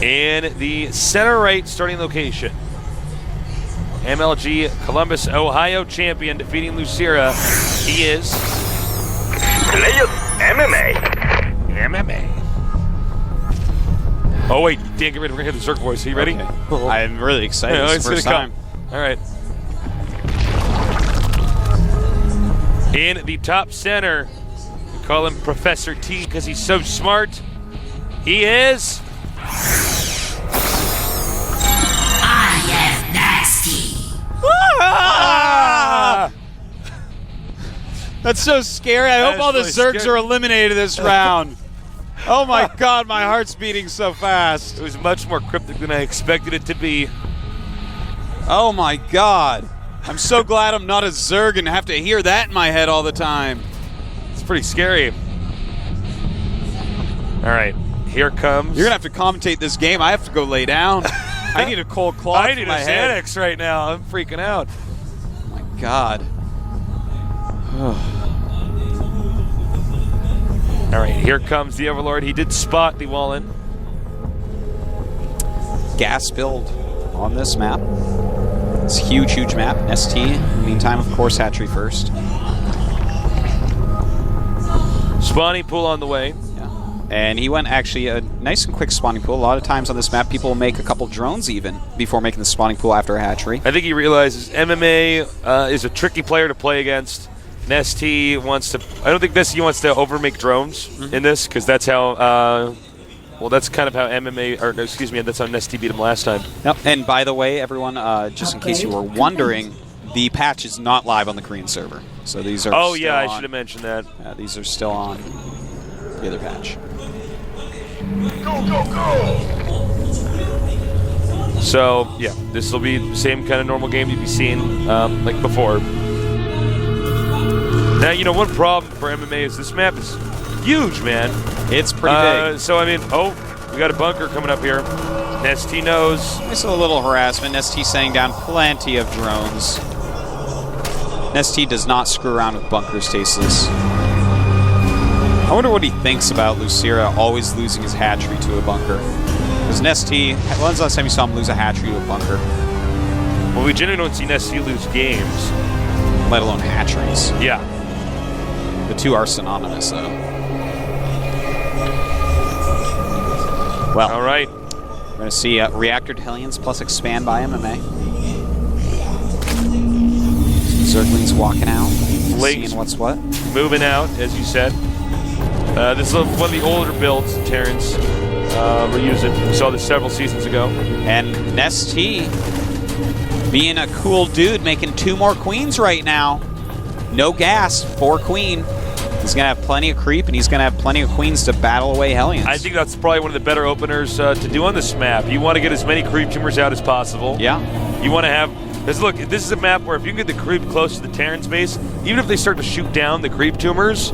In the center right starting location, MLG Columbus, Ohio champion defeating Lucira. He is MMA. Oh wait, Dan, get ready. We're gonna hit the Zerg voice. Are you ready? Okay. I'm really excited. Yeah, it's the first time. All right. In the top center, we call him Professor T because he's so smart. He is. I am nasty. Ah! That's so scary. I hope all the really Zergs scary. are eliminated this round. Oh my God, my heart's beating so fast. It was much more cryptic than I expected it to be. Oh my God. I'm so glad I'm not a Zerg and have to hear that in my head all the time. It's pretty scary. All right, here comes. You're gonna have to commentate this game. I have to go lay down. I need a cold cloth I for need a my head. Xanax right now. I'm freaking out. Oh my God. All right, here comes the Overlord. He did spot the Wallen. Gas build on this map. It's a huge, huge map. NesTea, in the meantime, of course, hatchery first. Spawning pool on the way. Yeah. And he went actually a nice and quick spawning pool. A lot of times on this map, people will make a couple drones even before making the spawning pool after a hatchery. I think he realizes MMA is a tricky player to play against. NesTea wants to. I don't think NesTea wants to overmake drones in this because that's how. Well, that's kind of how MMA, or no, excuse me, that's how NesTea beat him last time. Yep. And by the way, everyone, just in case you were wondering, the patch is not live on the Korean server. So these are. Oh still yeah, I on. should have mentioned that. These are still on the other patch. Go! So yeah, this will be the same kind of normal game you'd be seeing like before. Now, you know, one problem for MMA is this map is huge, man. It's pretty big. So, I mean, we got a bunker coming up here. NesTea knows. Nice little harassment. NesTea setting down plenty of drones. NesTea does not screw around with bunkers, tasteless. I wonder what he thinks about Lucira always losing his hatchery to a bunker. Because NesTea, when's the last time you saw him lose a hatchery to a bunker? Well, we generally don't see NesTea lose games. Let alone hatcheries. Yeah. The two are synonymous, though. Well, all right. We're going to see Reactor Hellions plus Expand by MMA. Zerglings walking out. Seeing what's what. Moving out, as you said. This is one of the older builds Terrans were using. We saw this several seasons ago. And NesTea, being a cool dude, making 2 more queens right now. No gas, 4 queen. He's going to have plenty of creep, and he's going to have plenty of queens to battle away Hellions. I think that's probably one of the better openers to do on this map. You want to get as many creep tumors out as possible. Yeah. You want to have... Because look, this is a map where if you can get the creep close to the Terran's base, even if they start to shoot down the creep tumors,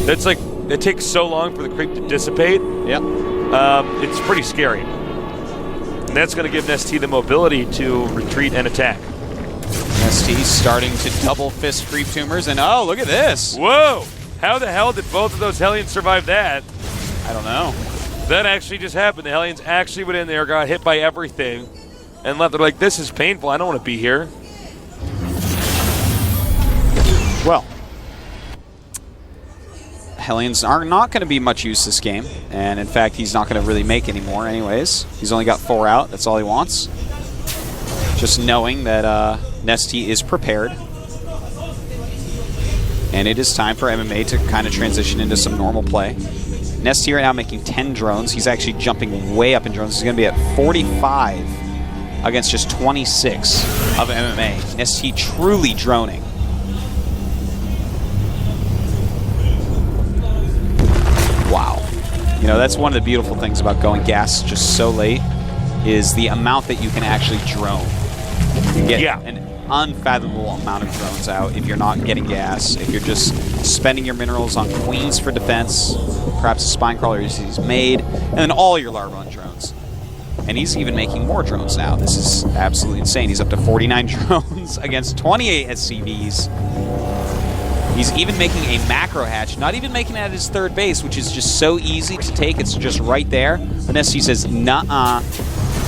it's like, it takes so long for the creep to dissipate. Yep. It's pretty scary. And that's going to give NesTea the mobility to retreat and attack. NesTea starting to double fist creep tumors, and oh, look at this. Whoa! How the hell did both of those Hellions survive that? I don't know. That actually just happened. The Hellions actually went in there, got hit by everything, and left. They're like, this is painful. I don't want to be here. Well, Hellions are not going to be much use this game, and in fact, he's not going to really make any more anyways. He's only got 4 out. That's all he wants. Just knowing that NesTea is prepared. And it is time for MMA to kind of transition into some normal play. NesTea right now making 10 drones. He's actually jumping way up in drones. He's going to be at 45 against just 26 of MMA. NesTea truly droning. Wow. You know, that's one of the beautiful things about going gas just so late is the amount that you can actually drone. You get an unfathomable amount of drones out if you're not getting gas, if you're just spending your minerals on queens for defense, perhaps a spine crawler he's made, and then all your larva on drones. And he's even making more drones now. This is absolutely insane. He's up to 49 drones against 28 SCVs. He's even making a macro hatch, not even making it at his third base, which is just so easy to take. It's just right there. But NesTea says, nuh-uh,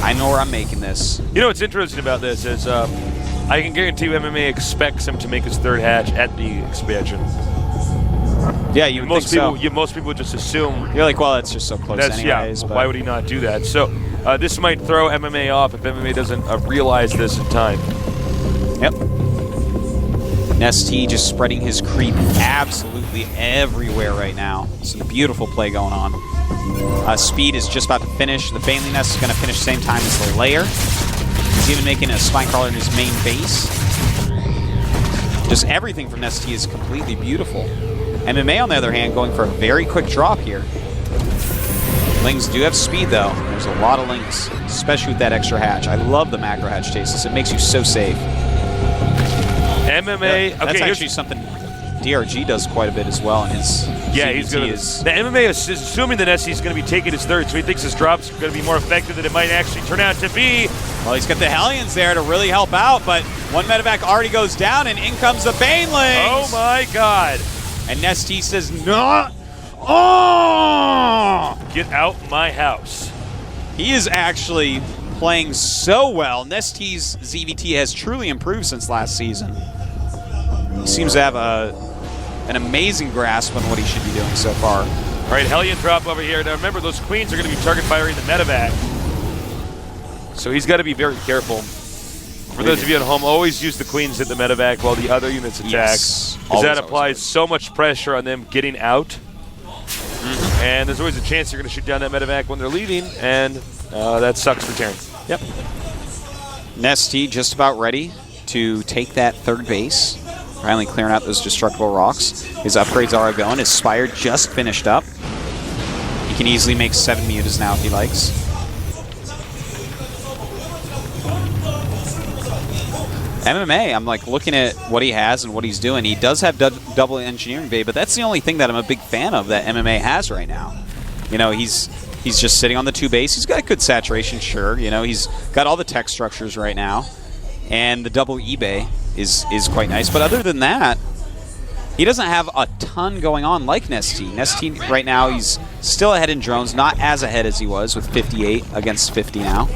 I know where I'm making this. You know what's interesting about this is I can guarantee you MMA expects him to make his third hatch at the expansion. Yeah, you would most think people, so. most people would just assume. You're like, well, it's just so close anyways. Yeah, but why would he not do that? So this might throw MMA off if MMA doesn't realize this in time. Yep. NesTea just spreading his creep absolutely everywhere right now. Some beautiful play going on. Speed is just about to finish. The Baneling Nest is going to finish same time as the Lair. He's even making a Spine Crawler in his main base. Just everything from NesTea is completely beautiful. MMA, on the other hand, going for a very quick drop here. Lings do have speed, though. There's a lot of Lings, especially with that extra hatch. I love the macro hatch taste. It makes you so safe. MMA. That's okay, actually something DRG does quite a bit as well. And his he's going to. The MMA is assuming that NesTea's going to be taking his third, so he thinks his drop's going to be more effective than it might actually turn out to be. Well, he's got the Hellions there to really help out, but one medevac already goes down, and in comes the Baneling. Oh my God! And NesTea says, "No, oh, get out my house." He is actually playing so well. NesTea's ZVT has truly improved since last season. He seems to have an amazing grasp on what he should be doing so far. All right, Hellion drop over here. Now remember, those queens are going to be target firing the medevac. So he's got to be very careful. For those of you at home, always use the queens at the medevac while the other units attack. Yes. Because that applies so much pressure on them getting out. And there's always a chance you're going to shoot down that medevac when they're leaving, and that sucks for Terran. Yep. NesTea just about ready to take that third base. Finally clearing out those destructible rocks. His upgrades are going. His Spire just finished up. He can easily make 7 mutas now if he likes. MMA, I'm like looking at what he has and what he's doing. He does have double engineering bay, but that's the only thing that I'm a big fan of that MMA has right now. You know, he's just sitting on the 2 base. He's got good saturation, sure. You know, he's got all the tech structures right now. And the double eBay is quite nice. But other than that, he doesn't have a ton going on like NesTea. NesTea right now, he's still ahead in drones, not as ahead as he was with 58 against 50 now.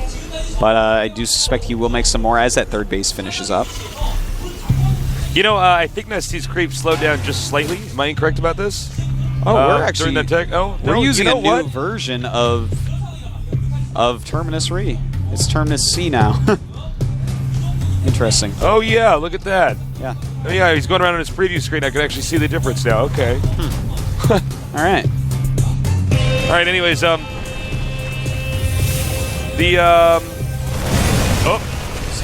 But I do suspect he will make some more as that third base finishes up. You know, I think NesTea's creep slowed down just slightly. Am I incorrect about this? Oh, we're actually during that tech. Oh, we're using a new what? version of Terminus Re. It's Terminus C now. Interesting. Oh yeah, look at that. Yeah. Oh yeah, he's going around on his preview screen. I can actually see the difference now. Okay. All right. All right. Anyways, some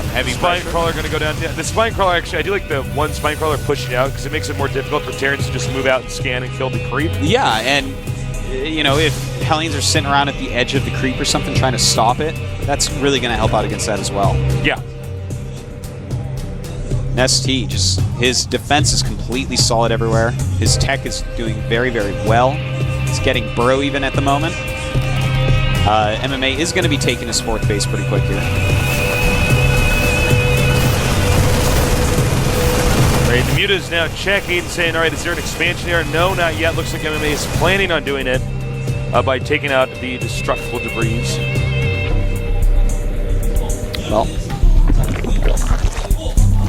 heavy spine pressure. crawler going to go down. Yeah, the spine crawler actually, I do like the one spine crawler pushing out because it makes it more difficult for Terrans to just move out and scan and kill the creep. Yeah, and you know, if Hellions are sitting around at the edge of the creep or something trying to stop it, that's really going to help out against that as well. Yeah. NesTea, just his defense is completely solid everywhere. His tech is doing very, very well. He's getting burrow even at the moment. MMA is going to be taking his 4th base pretty quick here. Right, the Muta is now checking, saying, all right, is there an expansion here? No, not yet. Looks like MMA is planning on doing it by taking out the destructible debris. Well,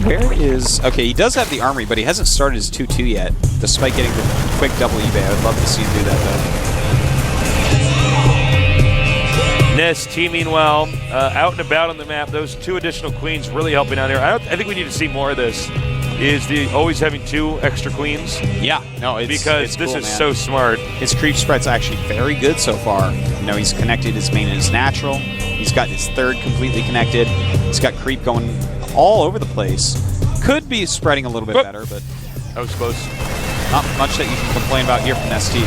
where is... Okay, he does have the armory, but he hasn't started his 2-2 yet, despite getting the quick double eBay. I would love to see him do that, though. NesTea, meanwhile, out and about on the map. Those 2 additional queens really helping out here. I think we need to see more of this. Is the always having 2 extra queens? Yeah, no, because this cool, is man. so smart. His creep spread's actually very good so far. You know, he's connected his main and his natural. He's got his 3rd completely connected. He's got creep going all over the place. Could be spreading a little bit better, but that was close. Not much that you can complain about here from NesTea.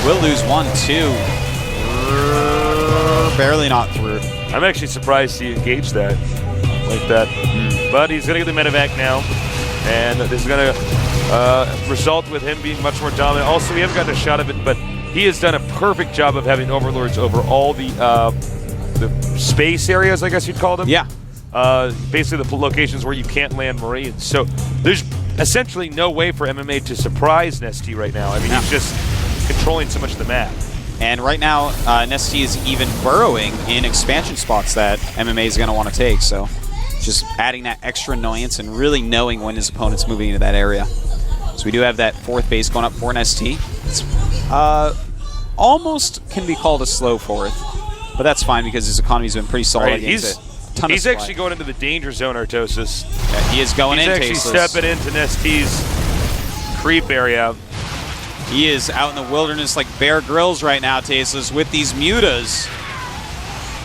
Will lose 1-2. Barely not through. I'm actually surprised he engaged that like that. But he's going to get the medevac now, and this is going to result with him being much more dominant. Also, we haven't gotten a shot of it, but he has done a perfect job of having overlords over all the space areas, I guess you'd call them. Yeah. Basically the locations where you can't land Marines. So there's essentially no way for MMA to surprise NesTea right now. I mean, he's just controlling so much of the map. And right now, NesTea is even burrowing in expansion spots that MMA is going to want to take. So just adding that extra annoyance and really knowing when his opponent's moving into that area. So we do have that 4th base going up for NesTea. It's almost can be called a slow 4th, but that's fine because his economy's been pretty solid against it. He's actually going into the danger zone, Artosis. Yeah, he is going in, He's actually stepping into NesTea's creep area. He is out in the wilderness like Bear Grylls right now, Tasteless, with these mutas.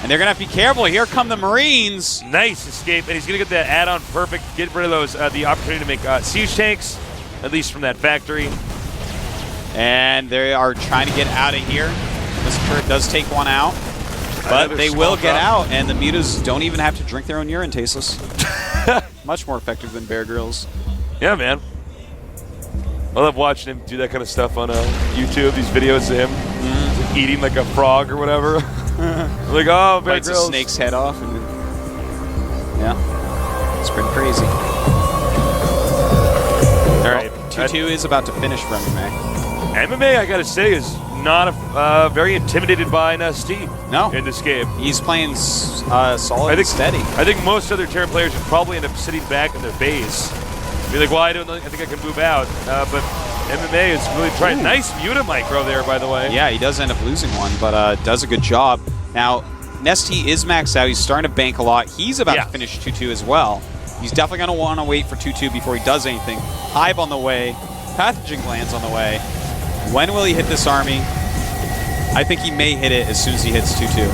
And they're going to have to be careful. Here come the Marines. Nice escape, and he's going to get that add-on perfect. Get rid of those, the opportunity to make siege tanks, at least from that factory. And they are trying to get out of here. This turret does take one out. But they will get out, and the mutas don't even have to drink their own urine, Tasteless. Much more effective than Bear Grylls. Yeah, man. I love watching him do that kind of stuff on YouTube, these videos of him eating like a frog or whatever. Like, oh, Bear Bites Grylls. a snake's head off. And yeah, it's pretty crazy. All right. 2-2 is about to finish for MMA. MMA, I got to say, is not very intimidated by NesTea in this game. He's playing solid and steady. I think most other Terran players would probably end up sitting back in their base. Be like, well, I think I can move out. But MMA is really trying. Nice muta micro there, by the way. Yeah, he does end up losing one, but does a good job. Now, NesTea is maxed out. He's starting to bank a lot. He's about to finish 2-2 as well. He's definitely going to want to wait for 2-2 before he does anything. Hive on the way. Pathogen glands on the way. When will he hit this army? I think he may hit it as soon as he hits 2-2.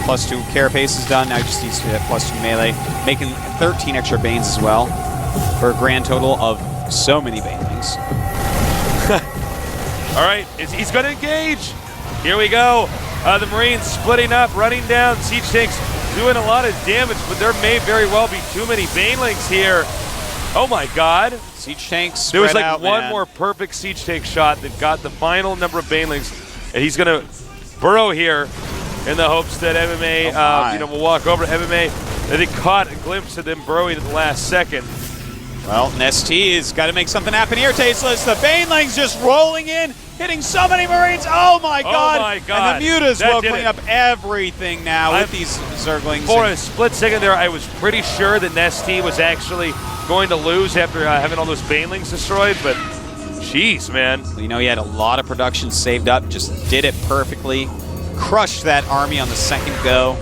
+2 carapace is done. Now he just needs to hit +2 melee, making 13 extra Banes as well, for a grand total of so many Banelings. All right, he's going to engage. Here we go. The Marines splitting up, running down. Siege tanks doing a lot of damage, but there may very well be too many Banelings here. Oh my God. Siege tanks There was like out, one more perfect siege tank shot that got the final number of Banelings, and he's going to burrow here in the hopes that MMA will walk over to MMA. And they caught a glimpse of them burrowing at the last second. Well, NesTea has got to make something happen here, Tasteless. The Banelings just rolling in, hitting so many Marines. Oh my God. Oh my God. And the mutas will clean up everything now with these Zerglings. For a split second there, I was pretty sure that NesTea was actually going to lose after having all those Banelings destroyed, but jeez, man. You know, he had a lot of production saved up, just did it perfectly. Crushed that army on the second go.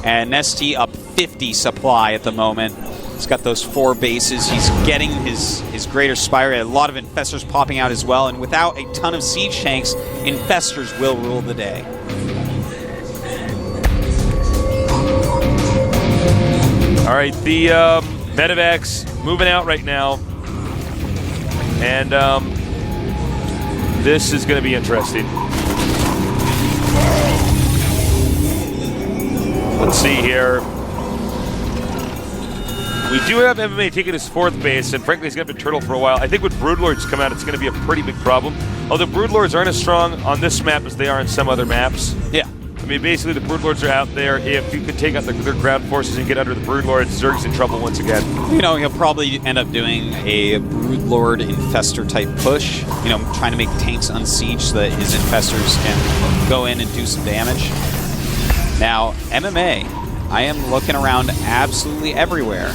And NesTea up 50 supply at the moment. He's got those 4 bases. He's getting his greater spire. A lot of infestors popping out as well. And without a ton of siege tanks, infestors will rule the day. All right, the medevacs moving out right now. And this is going to be interesting. Let's see here. We do have MMA taking his 4th base, and frankly, he's going to be turtle for a while. I think when Broodlords come out, it's going to be a pretty big problem. Although Broodlords aren't as strong on this map as they are in some other maps. Yeah. I mean, basically, the Broodlords are out there. If you can take out their ground forces and get under the Broodlords, Zerg's in trouble once again. You know, he'll probably end up doing a Broodlord infestor type push. You know, trying to make tanks unsiege so that his infestors can go in and do some damage. Now, MMA, I am looking around absolutely everywhere.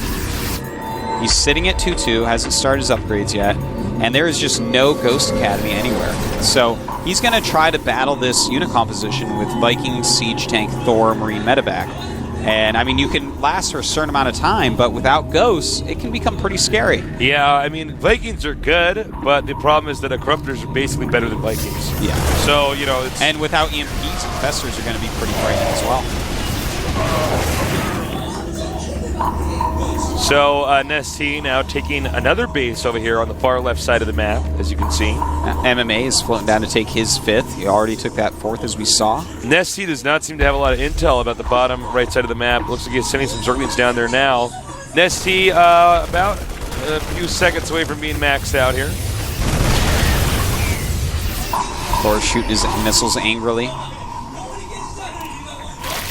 He's sitting at 2-2, hasn't started his upgrades yet, and there is just no Ghost Academy anywhere. So he's going to try to battle this unit composition with Viking, Siege Tank, Thor, Marine Medevac. And, I mean, you can last for a certain amount of time, but without Ghosts, it can become pretty scary. Yeah, I mean, Vikings are good, but the problem is that Corruptors are basically better than Vikings. Yeah. So, you know, it's... And without EMPs, Infestors are going to be pretty frightening as well. So, NesTea now taking another base over here on the far left side of the map, as you can see. MMA is floating down to take his 5th. He already took that 4th, as we saw. NesTea does not seem to have a lot of intel about the bottom right side of the map. Looks like he's sending some Zerglings down there now. NesTea about a few seconds away from being maxed out here. Thor shooting his missiles angrily.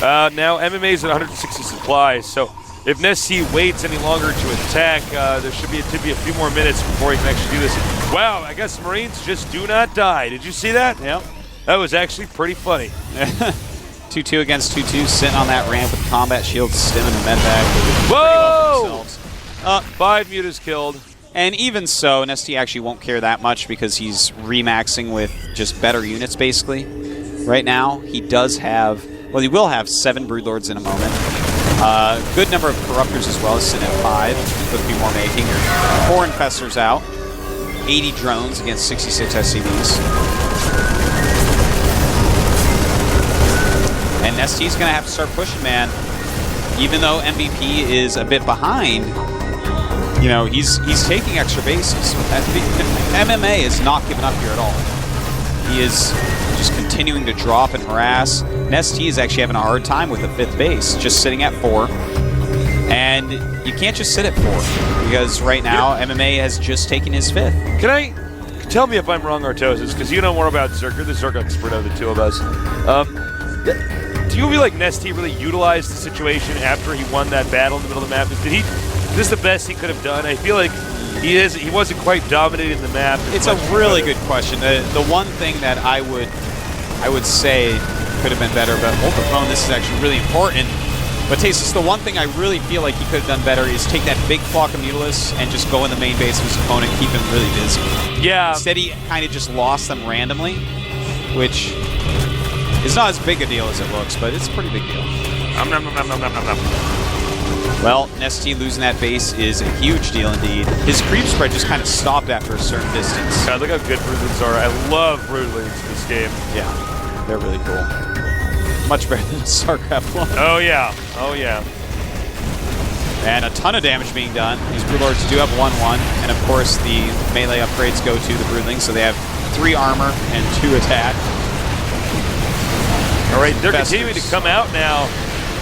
Now MMA's at 160 supplies, so if NesTea waits any longer to attack, there should be a few more minutes before he can actually do this. Wow, I guess Marines just do not die. Did you see that? Yep. That was actually pretty funny. 2-2 against 2-2, sitting on that ramp with combat shields, stimming the med bag. Whoa! 5 mutas killed. And even so, NesTea actually won't care that much because he's remaxing with just better units, basically. Right now, he does have, well, he will have 7 Broodlords in a moment. Good number of Corruptors as well, sitting at 5. Could be more making. 4 Infestors out. 80 drones against 66 SCVs. And NesTea's going to have to start pushing, man. Even though MVP is a bit behind, you know, he's taking extra bases. MMA is not giving up here at all. He is just continuing to drop and harass. NesTea is actually having a hard time with the 5th base, just sitting at 4. And you can't just sit at 4, because right now MMA has just taken his 5th. Can I tell me if I'm wrong, Artosis? Because you know more about Zerg. You're the Zerg expert of the two of us. Do you feel like NesTea really utilized the situation after he won that battle in the middle of the map? Is this the best he could have done? I feel like he wasn't quite dominating the map. It's a really good question. The one thing that I would say could have been better, but hold the phone, this is actually really important. But Tasteless, the one thing I really feel like he could have done better is take that big flock of Mutalisks and just go in the main base of his opponent, keep him really busy. Yeah. Instead, he kind of just lost them randomly, which is not as big a deal as it looks, but it's a pretty big deal. Well, NesTea losing that base is a huge deal indeed. His creep spread just kind of stopped after a certain distance. God, look how good Broodlings are. I love Broodlings in this game. Yeah, they're really cool. Much better than StarCraft 1. Oh, yeah. Oh, yeah. And a ton of damage being done. These Broodlords do have 1-1, and of course the melee upgrades go to the Broodlings, so they have 3 armor and 2 attack. All right, they're continuing to come out now.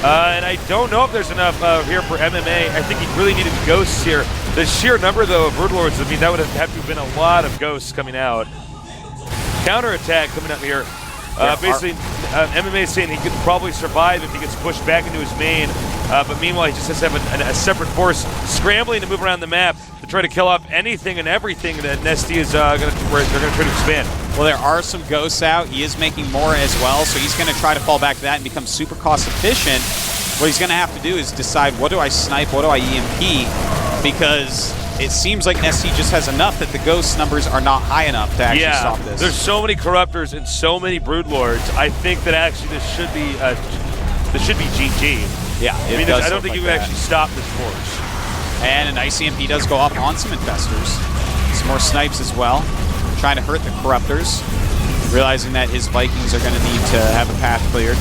And I don't know if there's enough here for MMA. I think he really needed ghosts here. The sheer number, though, of Broodlords, I mean, that would have to have been a lot of ghosts coming out. Counterattack coming up here. Basically, MMA is saying he could probably survive if he gets pushed back into his main. But meanwhile, he just has to have a separate force scrambling to move around the map to try to kill off anything and everything that NesTea is they're going to try to expand. Well, there are some ghosts out. He is making more as well, so he's going to try to fall back to that and become super cost efficient. What he's going to have to do is decide, what do I snipe, what do I EMP, because it seems like NesTea just has enough that the ghost numbers are not high enough to actually stop this. There's so many Corruptors and so many Broodlords. I think that actually this should be GG. Yeah, I mean, I don't think you can actually stop this force. And a nice EMP does go off on some Infestors. Some more snipes as well. Trying to hurt the Corruptors. Realizing that his Vikings are going to need to have a path cleared.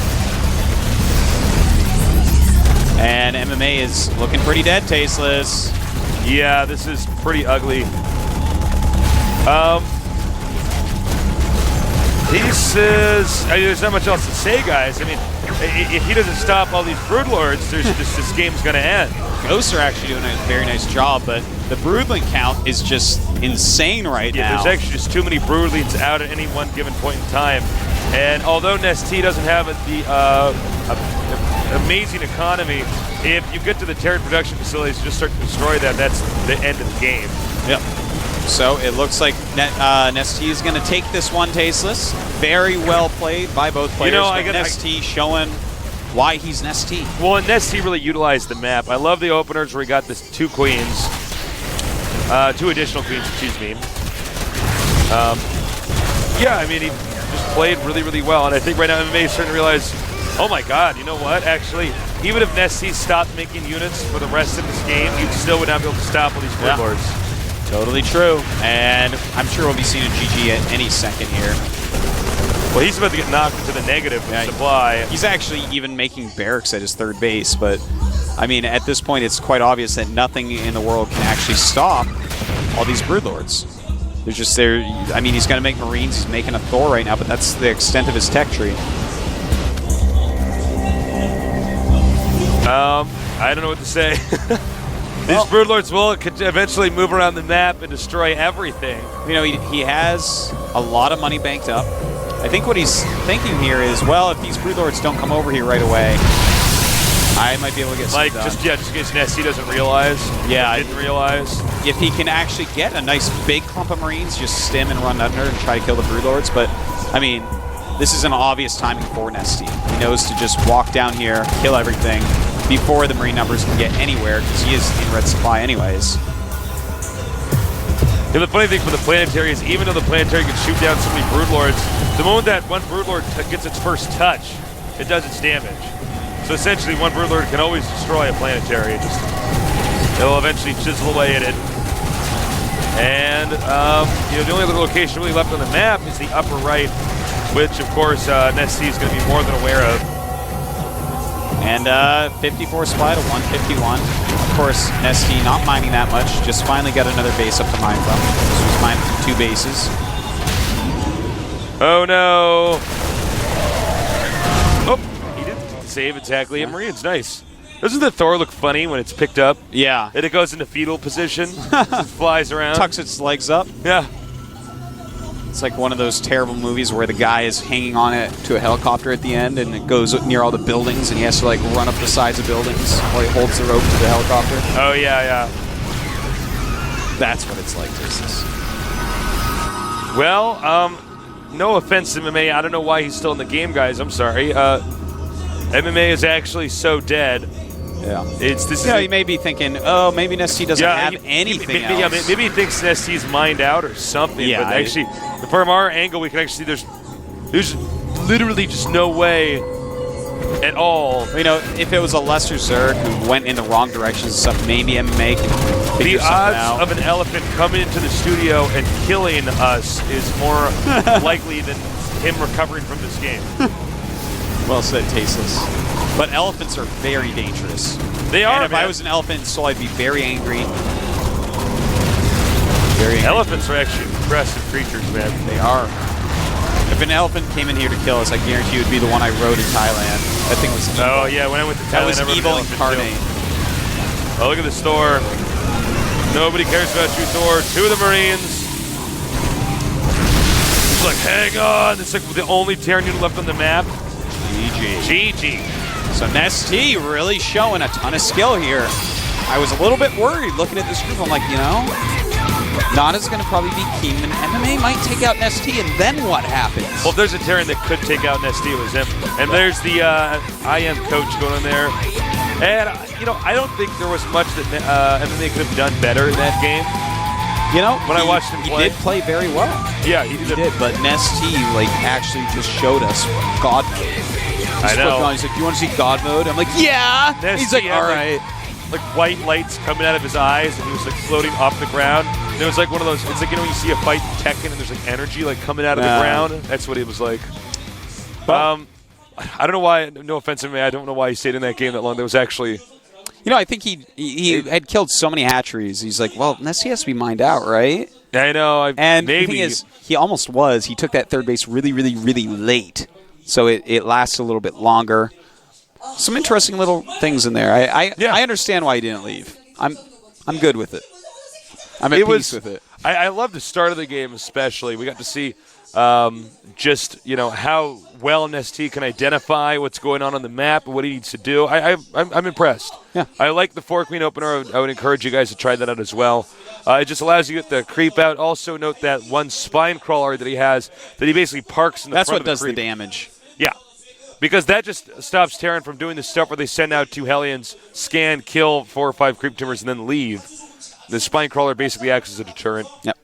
And MMA is looking pretty dead, Tasteless. Yeah, this is pretty ugly. There's not much else to say, guys. I mean, if he doesn't stop all these Broodlords, this game's going to end. Ghosts are actually doing a very nice job, but the Broodling count is just insane right now. There's actually just too many Broodlings out at any one given point in time. And although NesTea doesn't have the amazing economy, if you get to the Terran production facilities and just start to destroy them, that's the end of the game. Yep. So it looks like NesTea is going to take this one, Tasteless. Very well played by both players. NesTea showing why he's NesTea. Well, and NesTea really utilized the map. I love the openers where he got this 2 queens. 2 additional queens, excuse me. Yeah, I mean, he just played really, really well. And I think right now MMA is starting to realize, oh my god, you know what? Actually, even if NesTea stopped making units for the rest of this game, you still would not be able to stop all these Broodlords. Yeah. Totally true. And I'm sure we'll be seeing a GG at any second here. Well, he's about to get knocked into the negative with supply. He's actually even making barracks at his 3rd base, but I mean, at this point, it's quite obvious that nothing in the world can actually stop all these Broodlords. They're just there. I mean, he's going to make Marines. He's making a Thor right now, but that's the extent of his tech tree. I don't know what to say. These Broodlords will eventually move around the map and destroy everything. You know, he has a lot of money banked up. I think what he's thinking here is, well, if these Broodlords don't come over here right away, I might be able to get some done. just in case NesTea doesn't realize. Yeah, I didn't realize. If he can actually get a nice big clump of Marines, just stim and run under and try to kill the Broodlords. But, I mean, this is an obvious timing for NesTea. He knows to just walk down here, kill everything before the Marine numbers can get anywhere, because he is in red supply anyways. Yeah, the funny thing for the Planetary is even though the Planetary can shoot down so many Broodlords, the moment that one Broodlord gets its first touch, it does its damage. So essentially, one Broodlord can always destroy a Planetary. It'll eventually chisel away at it. And the only other location really left on the map is the upper right, which of course NesTea is going to be more than aware of. And 54 supply to 151. Of course, NesTea not mining that much. Just finally got another base up to mine from. This was mined from 2 bases. Oh no! Oh, he didn't save exactly. Yeah. Marines, nice. Doesn't the Thor look funny when it's picked up? Yeah. And it goes into fetal position, flies around. Tucks its legs up. Yeah. It's like one of those terrible movies where the guy is hanging on it to a helicopter at the end and it goes near all the buildings and he has to like run up the sides of buildings while he holds the rope to the helicopter. Oh, yeah. That's what it's like, Texas. Well, no offense to MMA. I don't know why he's still in the game, guys. I'm sorry. MMA is actually so dead. Yeah. You may be thinking, oh, maybe NesTea doesn't have anything else. Yeah, maybe he thinks NesTea's mined out or something. Yeah, but actually, from our angle, we can actually see there's literally just no way at all. You know, if it was a lesser Zerg who went in the wrong directions and stuff, maybe MMA can figure something out. The odds of an elephant coming into the studio and killing us is more likely than him recovering from this game. Well said, Tasteless. But elephants are very dangerous. They are, and if I was an elephant in Seoul, I'd be very angry. Very angry. Elephants are actually impressive creatures, man. They are. If an elephant came in here to kill us, I guarantee it would be the one I rode in Thailand. That thing was evil. Oh, yeah, when I went to Thailand, that was evil incarnate. Oh, look at this Thor. Nobody cares about you, Thor. 2 of the Marines. He's like, hang on. It's like the only Terran unit left on the map. GG. So NesTea really showing a ton of skill here. I was a little bit worried looking at this group. I'm like, Nada's going to probably be keen, and MMA might take out NesTea, and then what happens? Well, if there's a Terran that could take out NesTea, it was him. And there's the IM coach going on there. And, I don't think there was much that MMA could have done better in that game. When I watched him play. He did play very well. Yeah, he did. But NesTea, actually just showed us God mode. I know. He's like, you want to see God mode? I'm like, yeah. NesTea, he's like, all right. Like white lights coming out of his eyes, and he was like floating off the ground. And it was like one of those. It's like when you see a fight in Tekken, and there's like energy coming out of the ground. That's what it was like. I don't know why. No offense to me, I don't know why he stayed in that game that long. There was actually. I think he had killed so many hatcheries. He's like, well, NesTea has to be mined out, right? I know. And maybe. The thing is, he almost was. He took that third base really, really, really late. So it lasts a little bit longer. Some interesting little things in there. I understand why he didn't leave. I'm good with it. I'm at peace with it. I love the start of the game especially. We got to see just how well NesTea can identify what's going on the map and what he needs to do. I'm impressed. Yeah. I like the 4-queen opener. I would encourage you guys to try that out as well. It just allows you to get the creep out. Also note that one spine crawler that he has that he basically parks in the front of the creep. That's what does the damage. Yeah. Because that just stops Terran from doing the stuff where they send out 2 Hellions, scan, kill 4 or 5 creep timbers, and then leave. The spine crawler basically acts as a deterrent. Yep.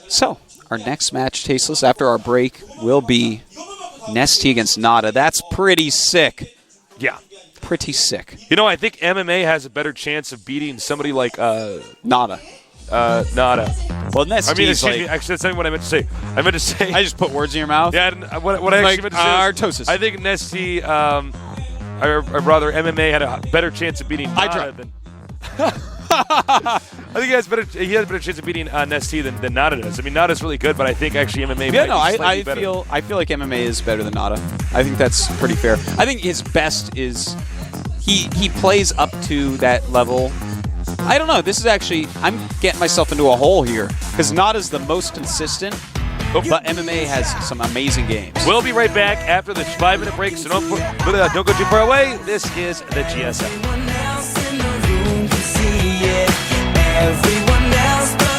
So, our next match, Tasteless, after our break, will be NesTea against Nada. That's pretty sick. Yeah. Pretty sick. I think MMA has a better chance of beating somebody like Nada. Nada. Well, NesTea's actually, that's not what I meant to say. I meant to say. I just put words in your mouth? Yeah, what I actually meant to say Artosis. I think NesTea, or rather MMA, had a better chance of beating Nada than. I think he has a better chance of beating NesTea than Nada does. I mean, Nada's really good, but I think actually MMA might be slightly better. I feel like MMA is better than Nada. I think that's pretty fair. I think his best is he plays up to that level. I don't know. This is actually, I'm getting myself into a hole here because Nada's the most consistent, But MMA has some amazing games. We'll be right back after this 5-minute break, so don't go too far away. This is the GSL.